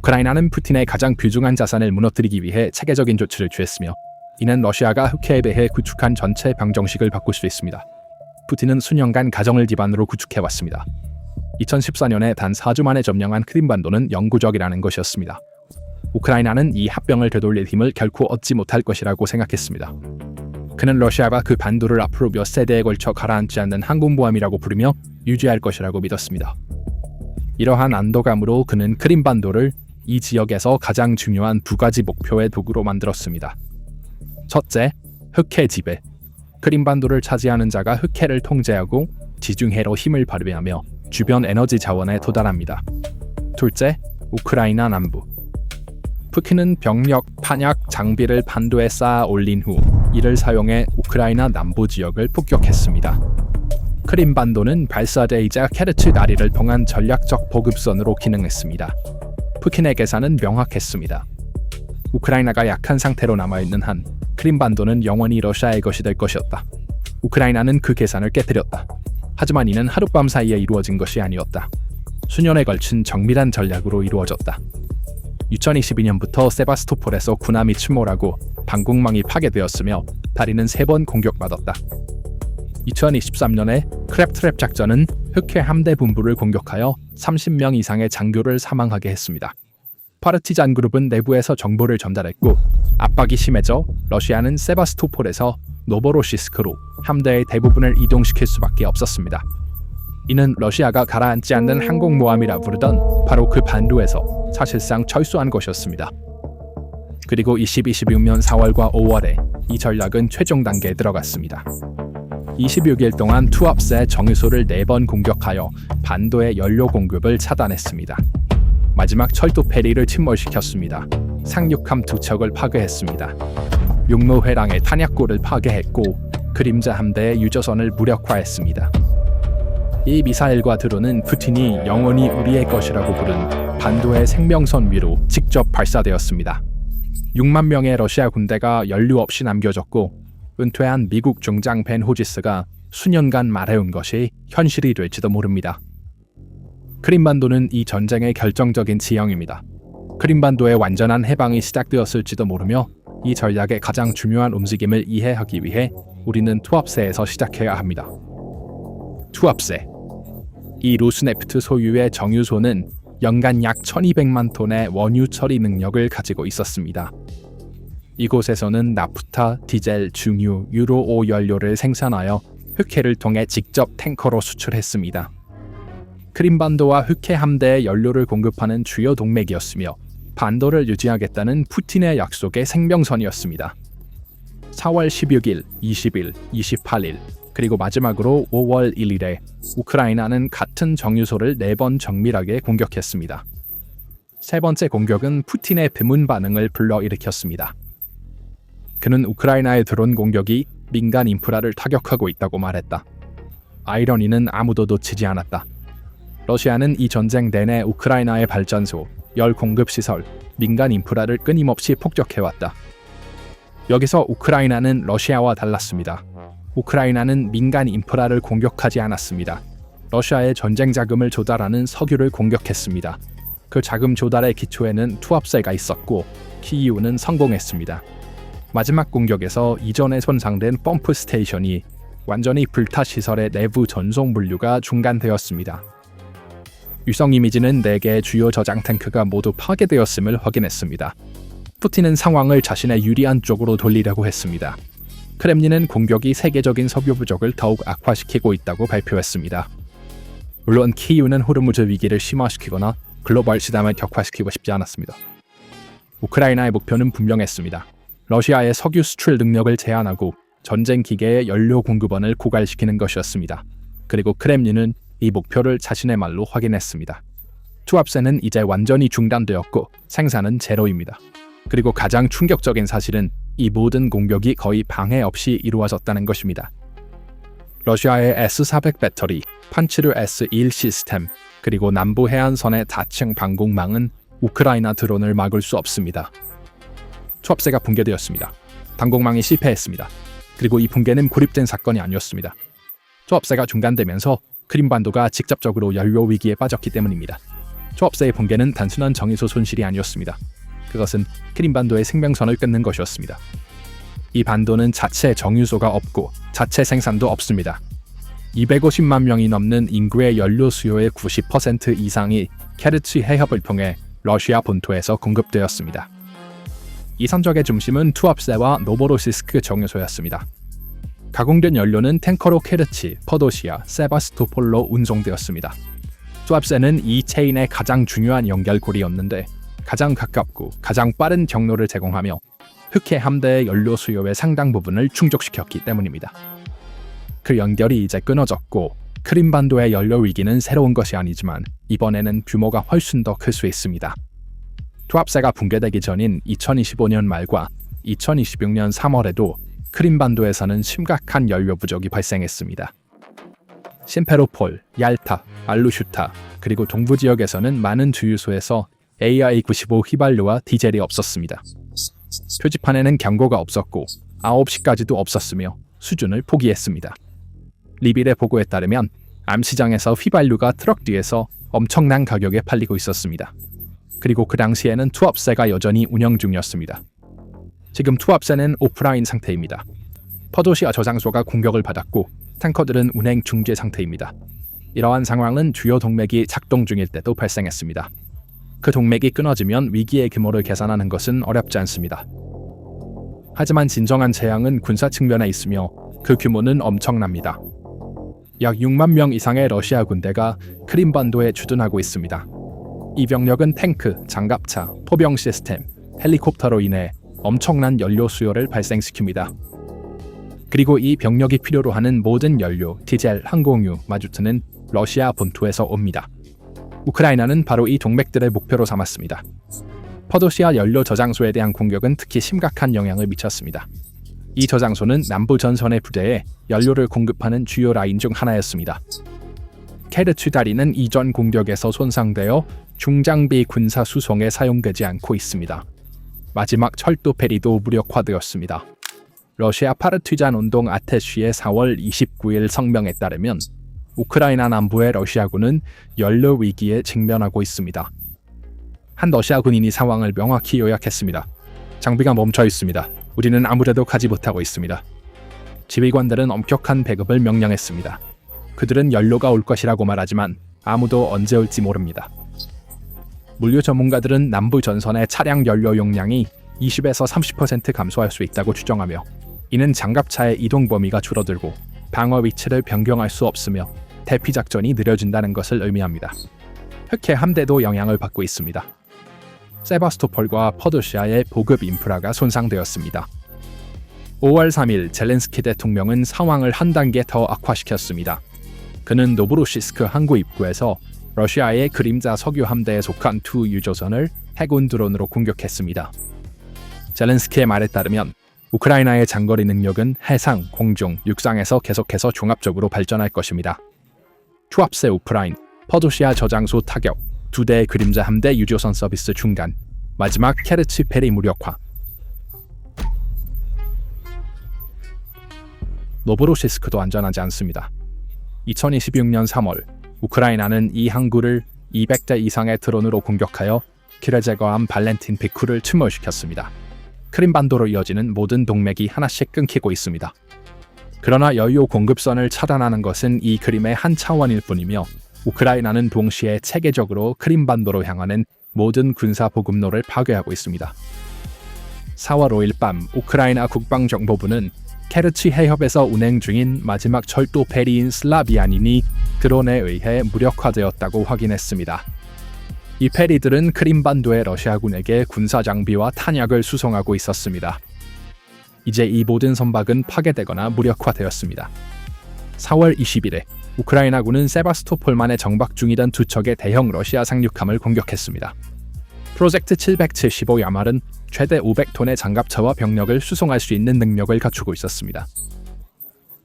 우크라이나는 푸틴의 가장 귀중한 자산을 무너뜨리기 위해 체계적인 조치를 취했으며 이는 러시아가 흑해에 대해 구축한 전체 방정식을 바꿀 수 있습니다. 푸틴은 수년간 가정을 기반으로 구축해왔습니다. 2014년에 단 4주 만에 점령한 크림반도는 영구적이라는 것이었습니다. 우크라이나는 이 합병을 되돌릴 힘을 결코 얻지 못할 것이라고 생각했습니다. 그는 러시아가 그 반도를 앞으로 몇 세대에 걸쳐 가라앉지 않는 항공모함이라고 부르며 유지할 것이라고 믿었습니다. 이러한 안도감으로 그는 크림반도를 이 지역에서 가장 중요한 두 가지 목표의 도구로 만들었습니다. 첫째, 흑해 지배. 크림반도를 차지하는 자가 흑해를 통제하고 지중해로 힘을 발휘하며 주변 에너지 자원에 도달합니다. 둘째, 우크라이나 남부. 푸틴은 병력, 탄약, 장비를 반도에 쌓아 올린 후 이를 사용해 우크라이나 남부 지역을 폭격했습니다. 크림반도는 발사대이자 케르치 다리를 통한 전략적 보급선으로 기능했습니다. 푸틴의 계산은 명확했습니다. 우크라이나가 약한 상태로 남아있는 한 크림반도는 영원히 러시아의 것이 될 것이었다. 우크라이나는 그 계산을 깨뜨렸다. 하지만 이는 하룻밤 사이에 이루어진 것이 아니었다. 수년에 걸친 정밀한 전략으로 이루어졌다. 2022년부터 세바스토폴에서 군함이 침몰하고 방공망이 파괴되었으며 다리는 3번 공격받았다. 2023년에 크랩트랩 작전은 흑해 함대 본부를 공격하여 30명 이상의 장교를 사망하게 했습니다. 파르티잔 그룹은 내부에서 정보를 전달했고 압박이 심해져 러시아는 세바스토폴에서 노보로시스크로 함대의 대부분을 이동시킬 수밖에 없었습니다. 이는 러시아가 가라앉지 않는 항공모함이라 부르던 바로 그 반도에서 사실상 철수한 것이었습니다. 그리고 2026년 4월과 5월에 이 전략은 최종 단계에 들어갔습니다. 26일 동안 투합세 정유소를 4번 공격하여 반도의 연료 공급을 차단했습니다. 마지막 철도 페리를 침몰시켰습니다. 상륙함 2척을 파괴했습니다. 육로회랑의 탄약고를 파괴했고 그림자 함대의 유조선을 무력화했습니다. 이 미사일과 드론은 푸틴이 영원히 우리의 것이라고 부른 반도의 생명선 위로 직접 발사되었습니다. 6만 명의 러시아 군대가 연료 없이 남겨졌고 은퇴한 미국 중장 벤 호지스가 수년간 말해온 것이 현실이 될지도 모릅니다. 크림반도는 이 전쟁의 결정적인 지형입니다. 크림반도의 완전한 해방이 시작되었을지도 모르며 이 전략의 가장 중요한 움직임을 이해하기 위해 우리는 투합세에서 시작해야 합니다. 투합세. 이 로스네프트 소유의 정유소는 연간 약 1200만 톤의 원유 처리 능력을 가지고 있었습니다. 이곳에서는 나프타, 디젤, 중유, 유로5 연료를 생산하여 흑해를 통해 직접 탱커로 수출했습니다. 크림반도와 흑해 함대에 연료를 공급하는 주요 동맥이었으며 반도를 유지하겠다는 푸틴의 약속의 생명선이었습니다. 4월 16일, 20일, 28일, 그리고 마지막으로 5월 1일에 우크라이나는 같은 정유소를 4번 정밀하게 공격했습니다. 세 번째 공격은 푸틴의 비문 반응을 불러일으켰습니다. 그는 우크라이나의 드론 공격이 민간 인프라를 타격하고 있다고 말했다. 아이러니는 아무도 놓치지 않았다. 러시아는 이 전쟁 내내 우크라이나의 발전소, 열 공급시설, 민간 인프라를 끊임없이 폭격해왔다. 여기서 우크라이나는 러시아와 달랐습니다. 우크라이나는 민간 인프라를 공격하지 않았습니다. 러시아의 전쟁 자금을 조달하는 석유를 공격했습니다. 그 자금 조달의 기초에는 투합세가 있었고 키이우는 성공했습니다. 마지막 공격에서 이전에 손상된 펌프 스테이션이 완전히 불타 시설의 내부 전송 물류가 중단되었습니다. 위성 이미지는 4개의 주요 저장 탱크가 모두 파괴되었음을 확인했습니다. 푸틴은 상황을 자신의 유리한 쪽으로 돌리려고 했습니다. 크렘린은 공격이 세계적인 석유 부족을 더욱 악화시키고 있다고 발표했습니다. 물론 키이우는 호르무즈 위기를 심화시키거나 글로벌 시담을 격화시키고 싶지 않았습니다. 우크라이나의 목표는 분명했습니다. 러시아의 석유 수출 능력을 제한하고 전쟁 기계의 연료 공급원을 고갈시키는 것이었습니다. 그리고 크렘린은 이 목표를 자신의 말로 확인했습니다. 투합세는 이제 완전히 중단되었고 생산은 제로입니다. 그리고 가장 충격적인 사실은 이 모든 공격이 거의 방해 없이 이루어졌다는 것입니다. 러시아의 S-400 배터리, 판치르 S-1 시스템, 그리고 남부 해안선의 다층 방공망은 우크라이나 드론을 막을 수 없습니다. 투합세가 붕괴되었습니다. 방공망이 실패했습니다. 그리고 이 붕괴는 고립된 사건이 아니었습니다. 투합세가 중단되면서 크림반도가 직접적으로 연료 위기에 빠졌기 때문입니다. 투합세의 붕괴는 단순한 정유소 손실이 아니었습니다. 그것은 크림반도의 생명선을 끊는 것이었습니다. 이 반도는 자체 정유소가 없고 자체 생산도 없습니다. 250만 명이 넘는 인구의 연료 수요의 90% 이상이 케르치 해협을 통해 러시아 본토에서 공급되었습니다. 이 선적의 중심은 투합세와 노보로시스크 정유소였습니다. 가공된 연료는 탱커로 케르치, 퍼도시아, 세바스토폴로 운송되었습니다. 투합세는 이 체인의 가장 중요한 연결고리였는데 가장 가깝고 가장 빠른 경로를 제공하며 흑해 함대의 연료 수요의 상당 부분을 충족시켰기 때문입니다. 그 연결이 이제 끊어졌고 크림반도의 연료 위기는 새로운 것이 아니지만 이번에는 규모가 훨씬 더 클 수 있습니다. 투합세가 붕괴되기 전인 2025년 말과 2026년 3월에도 크림반도에서는 심각한 연료 부족이 발생했습니다. 심페로폴, 얄타, 알루슈타, 그리고 동부 지역에서는 많은 주유소에서 AR-95 휘발유와 디젤이 없었습니다. 표지판에는 경고가 없었고 9시까지도 없었으며 수준을 포기했습니다. 리빌의 보고에 따르면 암시장에서 휘발유가 트럭 뒤에서 엄청난 가격에 팔리고 있었습니다. 그리고 그 당시에는 투합세가 여전히 운영 중이었습니다. 지금 투합세는 오프라인 상태입니다. 퍼도시아 저장소가 공격을 받았고 탱커들은 운행 중지 상태입니다. 이러한 상황은 주요 동맥이 작동 중일 때도 발생했습니다. 그 동맥이 끊어지면 위기의 규모를 계산하는 것은 어렵지 않습니다. 하지만 진정한 재앙은 군사 측면에 있으며 그 규모는 엄청납니다. 약 6만 명 이상의 러시아 군대가 크림반도에 주둔하고 있습니다. 이 병력은 탱크, 장갑차, 포병 시스템, 헬리콥터로 인해 엄청난 연료 수요를 발생시킵니다. 그리고 이 병력이 필요로 하는 모든 연료, 디젤, 항공유, 마주트는 러시아 본토에서 옵니다. 우크라이나는 바로 이 동맥들을 목표로 삼았습니다. 퍼도시아 연료 저장소에 대한 공격은 특히 심각한 영향을 미쳤습니다. 이 저장소는 남부 전선의 부대에 연료를 공급하는 주요 라인 중 하나였습니다. 케르치 다리는 이전 공격에서 손상되어 중장비 군사 수송에 사용되지 않고 있습니다. 마지막 철도 페리도 무력화되었습니다. 러시아 파르티잔 운동 아테쉬의 4월 29일 성명에 따르면 우크라이나 남부의 러시아군은 연료 위기에 직면하고 있습니다. 한 러시아 군인이 상황을 명확히 요약했습니다. 장비가 멈춰 있습니다. 우리는 아무래도 가지 못하고 있습니다. 지휘관들은 엄격한 배급을 명령했습니다. 그들은 연료가 올 것이라고 말하지만 아무도 언제 올지 모릅니다. 물류 전문가들은 남부 전선의 차량 연료 용량이 20에서 30% 감소할 수 있다고 추정하며 이는 장갑차의 이동 범위가 줄어들고 방어 위치를 변경할 수 없으며 대피 작전이 느려진다는 것을 의미합니다. 흑해 함대도 영향을 받고 있습니다. 세바스토폴과 퍼도시아의 보급 인프라가 손상되었습니다. 5월 3일 젤렌스키 대통령은 상황을 한 단계 더 악화시켰습니다. 그는 노브로시스크 항구 입구에서 러시아의 그림자 석유 함대에 속한 두 유조선을 해군 드론으로 공격했습니다. 젤렌스키의 말에 따르면 우크라이나의 장거리 능력은 해상, 공중, 육상에서 계속해서 종합적으로 발전할 것입니다. 투합세 우크라인, 퍼도시아 저장소 타격, 두 대의 그림자 함대 유조선 서비스 중단, 마지막 케르치 페리 무력화. 노브로시스크도 안전하지 않습니다. 2026년 3월 우크라이나는 이 항구를 200대 이상의 드론으로 공격하여 길을 제거한 발렌틴 비쿠를 침몰시켰습니다. 크림반도로 이어지는 모든 동맥이 하나씩 끊기고 있습니다. 그러나 연료 공급선을 차단하는 것은 이 그림의 한 차원일 뿐이며 우크라이나는 동시에 체계적으로 크림반도로 향하는 모든 군사 보급로를 파괴하고 있습니다. 4월 5일 밤 우크라이나 국방정보부는 케르치 해협에서 운행 중인 마지막 철도 페리인 슬라비아닌이 드론에 의해 무력화되었다고 확인했습니다. 이 페리들은 크림반도의 러시아군에게 군사 장비와 탄약을 수송하고 있었습니다. 이제 이 모든 선박은 파괴되거나 무력화되었습니다. 4월 20일에 우크라이나군은 세바스토폴만에 정박 중이던 두 척의 대형 러시아 상륙함을 공격했습니다. 프로젝트 775 야말은 최대 500톤의 장갑차와 병력을 수송할 수 있는 능력을 갖추고 있었습니다.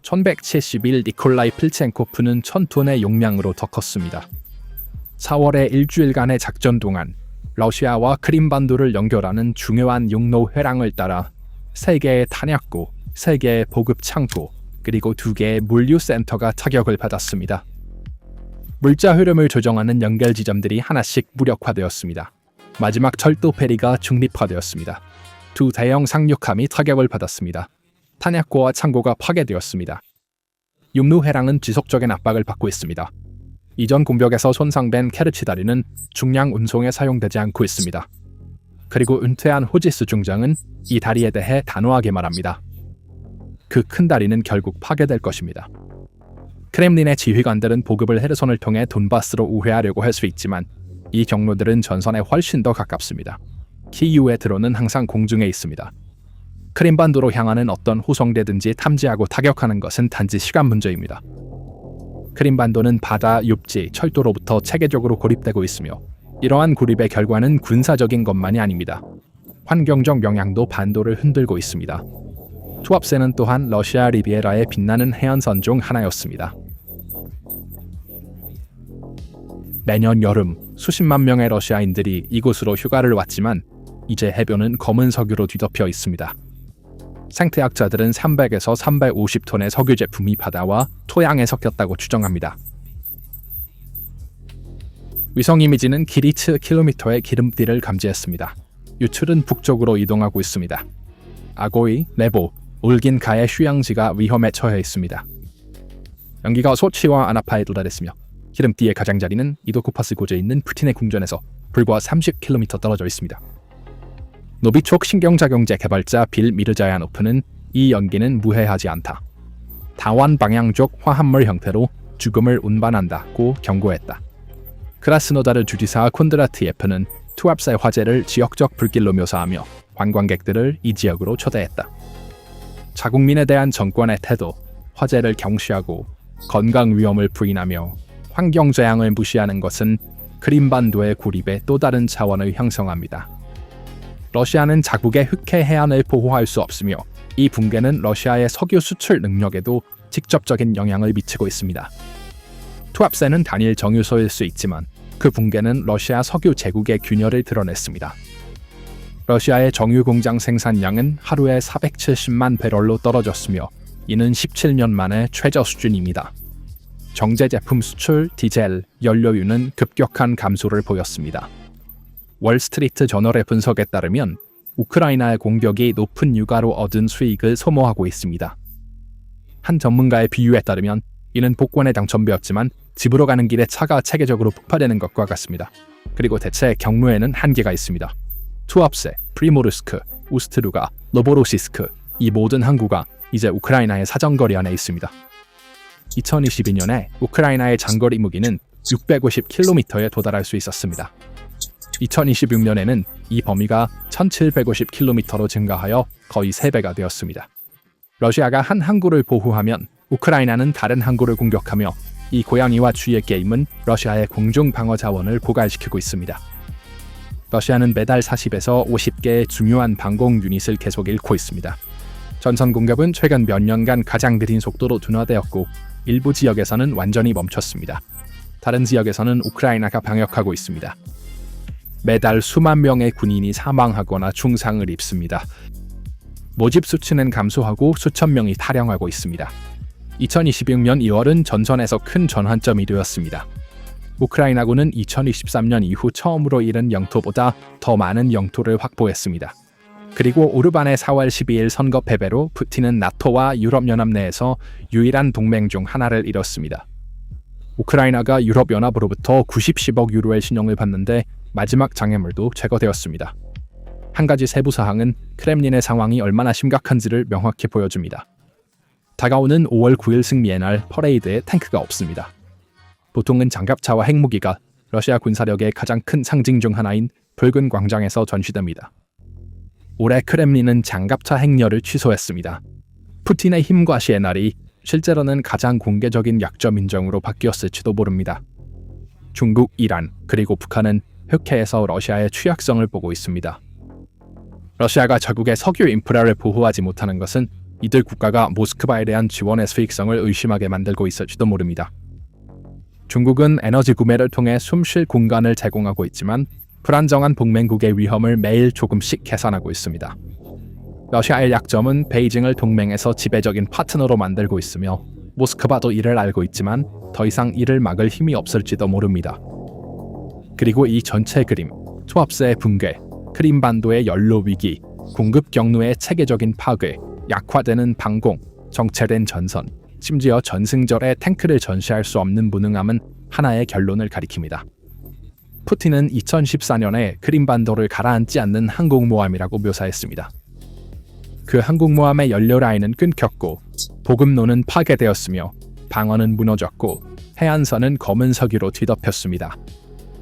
1171 니콜라이 필첸코프는 1000톤의 용량으로 더 컸습니다. 4월의 일주일간의 작전 동안 러시아와 크림반도를 연결하는 중요한 육로 회랑을 따라 3개의 탄약고, 3개의 보급 창고, 그리고 2개의 물류 센터가 타격을 받았습니다. 물자 흐름을 조정하는 연결 지점들이 하나씩 무력화되었습니다. 마지막 철도 페리가 중립화되었습니다. 두 대형 상륙함이 타격을 받았습니다. 탄약고와 창고가 파괴되었습니다. 육루 해랑은 지속적인 압박을 받고 있습니다. 이전 공격에서 손상된 케르치 다리는 중량 운송에 사용되지 않고 있습니다. 그리고 은퇴한 호지스 중장은 이 다리에 대해 단호하게 말합니다. 그 큰 다리는 결국 파괴될 것입니다. 크렘린의 지휘관들은 보급을 헤르손을 통해 돈바스로 우회하려고 할 수 있지만 이 경로들은 전선에 훨씬 더 가깝습니다. 키이우의 드론은 항상 공중에 있습니다. 크림반도로 향하는 어떤 호송대든지 탐지하고 타격하는 것은 단지 시간 문제입니다. 크림반도는 바다, 육지, 철도로부터 체계적으로 고립되고 있으며 이러한 고립의 결과는 군사적인 것만이 아닙니다. 환경적 영향도 반도를 흔들고 있습니다. 투압세는 또한 러시아 리비에라의 빛나는 해안선 중 하나였습니다. 매년 여름 수십만 명의 러시아인들이 이곳으로 휴가를 왔지만 이제 해변은 검은 석유로 뒤덮여 있습니다. 생태학자들은 300에서 350톤의 석유 제품이 바다와 토양에 섞였다고 추정합니다. 위성 이미지는 길이 7km의 기름띠를 감지했습니다. 유출은 북쪽으로 이동하고 있습니다. 아고이, 레보, 울긴가의 휴양지가 위험에 처해 있습니다. 연기가 소치와 아나파에 도달했으며 기름띠의 가장자리는 이도쿠파스 고지에 있는 푸틴의 궁전에서 불과 30km 떨어져 있습니다. 노비촉 신경작용제 개발자 빌 미르자야노프는 이 연기는 무해하지 않다. 다원 방향적 화합물 형태로 죽음을 운반한다고 경고했다. 크라스노다르 주지사 콘드라트예프는 투압세 화재를 지역적 불길로 묘사하며 관광객들을 이 지역으로 초대했다. 자국민에 대한 정권의 태도, 화재를 경시하고 건강 위험을 부인하며 환경재앙을 무시하는 것은 크림반도의 고립의 또 다른 차원을 형성합니다. 러시아는 자국의 흑해 해안을 보호할 수 없으며 이 붕괴는 러시아의 석유 수출 능력에도 직접적인 영향을 미치고 있습니다. 투압세는 단일 정유소일 수 있지만 그 붕괴는 러시아 석유 제국의 균열을 드러냈습니다. 러시아의 정유 공장 생산량은 하루에 470만 배럴로 떨어졌으며 이는 17년 만에 최저 수준입니다. 정제 제품 수출, 디젤, 연료유는 급격한 감소를 보였습니다. 월스트리트 저널의 분석에 따르면 우크라이나의 공격이 높은 유가로 얻은 수익을 소모하고 있습니다. 한 전문가의 비유에 따르면 이는 복권의 당첨되었지만 집으로 가는 길에 차가 체계적으로 폭파되는 것과 같습니다. 그리고 대체 경로에는 한계가 있습니다. 투압세, 프리모르스크, 우스트루가, 노보로시스크 이 모든 항구가 이제 우크라이나의 사정거리 안에 있습니다. 2022년에 우크라이나의 장거리 무기는 650km에 도달할 수 있었습니다. 2026년에는 이 범위가 1750km로 증가하여 거의 3배가 되었습니다. 러시아가 한 항구를 보호하면 우크라이나는 다른 항구를 공격하며 이 고양이와 쥐의 게임은 러시아의 공중 방어 자원을 고갈시키고 있습니다. 러시아는 매달 40에서 50개의 중요한 방공 유닛을 계속 잃고 있습니다. 전선 공격은 최근 몇 년간 가장 느린 속도로 둔화되었고 일부 지역에서는 완전히 멈췄습니다. 다른 지역에서는 우크라이나가 방역하고 있습니다. 매달 수만 명의 군인이 사망하거나 중상을 입습니다. 모집 수치는 감소하고 수천 명이 탈영하고 있습니다. 2026년 2월은 전선에서 큰 전환점이 되었습니다. 우크라이나군은 2023년 이후 처음으로 잃은 영토보다 더 많은 영토를 확보했습니다. 그리고 오르반의 4월 12일 선거 패배로 푸틴은 나토와 유럽연합 내에서 유일한 동맹 중 하나를 잃었습니다. 우크라이나가 유럽연합으로부터 90억 유로의 신용을 받는데 마지막 장애물도 제거되었습니다. 한 가지 세부 사항은 크렘린의 상황이 얼마나 심각한지를 명확히 보여줍니다. 다가오는 5월 9일 승리의 날 퍼레이드에 탱크가 없습니다. 보통은 장갑차와 핵무기가 러시아 군사력의 가장 큰 상징 중 하나인 붉은 광장에서 전시됩니다. 올해 크렘린은 장갑차 행렬을 취소했습니다. 푸틴의 힘과 시의 날이 실제로는 가장 공개적인 약점 인정으로 바뀌었을지도 모릅니다. 중국, 이란, 그리고 북한은 흑해에서 러시아의 취약성을 보고 있습니다. 러시아가 자국의 석유 인프라를 보호하지 못하는 것은 이들 국가가 모스크바에 대한 지원의 수익성을 의심하게 만들고 있을지도 모릅니다. 중국은 에너지 구매를 통해 숨쉴 공간을 제공하고 있지만 불안정한 동맹국의 위험을 매일 조금씩 계산하고 있습니다. 러시아의 약점은 베이징을 동맹에서 지배적인 파트너로 만들고 있으며 모스크바도 이를 알고 있지만 더 이상 이를 막을 힘이 없을지도 모릅니다. 그리고 이 전체 그림, 투합세의 붕괴, 크림반도의 연료 위기, 공급 경로의 체계적인 파괴, 약화되는 방공, 정체된 전선, 심지어 전승절에 탱크를 전시할 수 없는 무능함은 하나의 결론을 가리킵니다. 푸틴은 2014년에 크림반도를 가라앉지 않는 항공모함이라고 묘사했습니다. 그 항공모함의 연료 라인은 끊겼고 보급로는 파괴되었으며 방어는 무너졌고 해안선은 검은 석유로 뒤덮였습니다.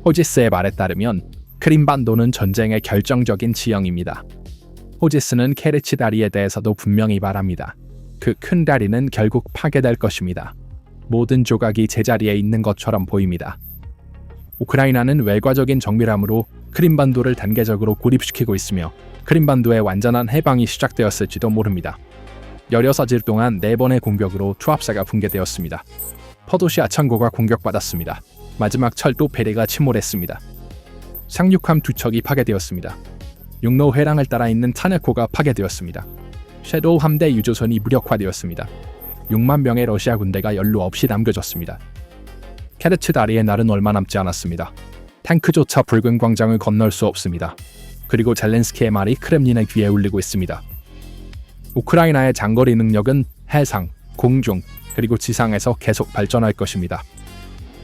호지스의 말에 따르면 크림반도는 전쟁의 결정적인 지형입니다. 호지스는 케르치 다리에 대해서도 분명히 말합니다. 그 큰 다리는 결국 파괴될 것입니다. 모든 조각이 제자리에 있는 것처럼 보입니다. 우크라이나는 외과적인 정밀함으로 크림반도를 단계적으로 고립시키고 있으며 크림반도의 완전한 해방이 시작되었을지도 모릅니다. 16일 동안 4번의 공격으로 투합사가 붕괴되었습니다. 퍼도시아 창고가 공격받았습니다. 마지막 철도 배리가 침몰했습니다. 상륙함 2척이 파괴되었습니다. 육로 회랑을 따라 있는 탄약고가 파괴되었습니다. 섀도우 함대 유조선이 무력화되었습니다. 6만 명의 러시아 군대가 연료 없이 남겨졌습니다. 케르치 다리의 날은 얼마 남지 않았습니다. 탱크조차 붉은 광장을 건널 수 없습니다. 그리고 젤렌스키의 말이 크렘린의 귀에 울리고 있습니다. 우크라이나의 장거리 능력은 해상, 공중, 그리고 지상에서 계속 발전할 것입니다.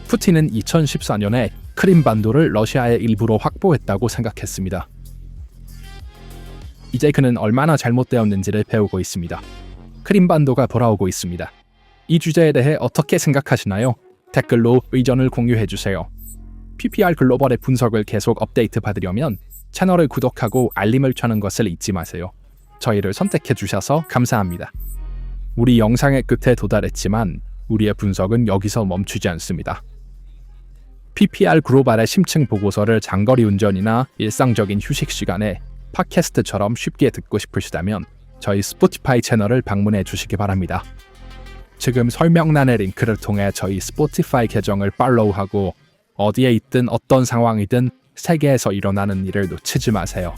푸틴은 2014년에 크림반도를 러시아의 일부로 확보했다고 생각했습니다. 이제 그는 얼마나 잘못되었는지를 배우고 있습니다. 크림반도가 돌아오고 있습니다. 이 주제에 대해 어떻게 생각하시나요? 댓글로 의견을 공유해주세요. PPR 글로벌의 분석을 계속 업데이트 받으려면 채널을 구독하고 알림을 켜는 것을 잊지 마세요. 저희를 선택해주셔서 감사합니다. 우리 영상의 끝에 도달했지만 우리의 분석은 여기서 멈추지 않습니다. PPR 글로벌의 심층 보고서를 장거리 운전이나 일상적인 휴식 시간에 팟캐스트처럼 쉽게 듣고 싶으시다면 저희 스포티파이 채널을 방문해 주시기 바랍니다. 지금 설명란의 링크를 통해 저희 스포티파이 계정을 팔로우하고 어디에 있든 어떤 상황이든 세계에서 일어나는 일을 놓치지 마세요.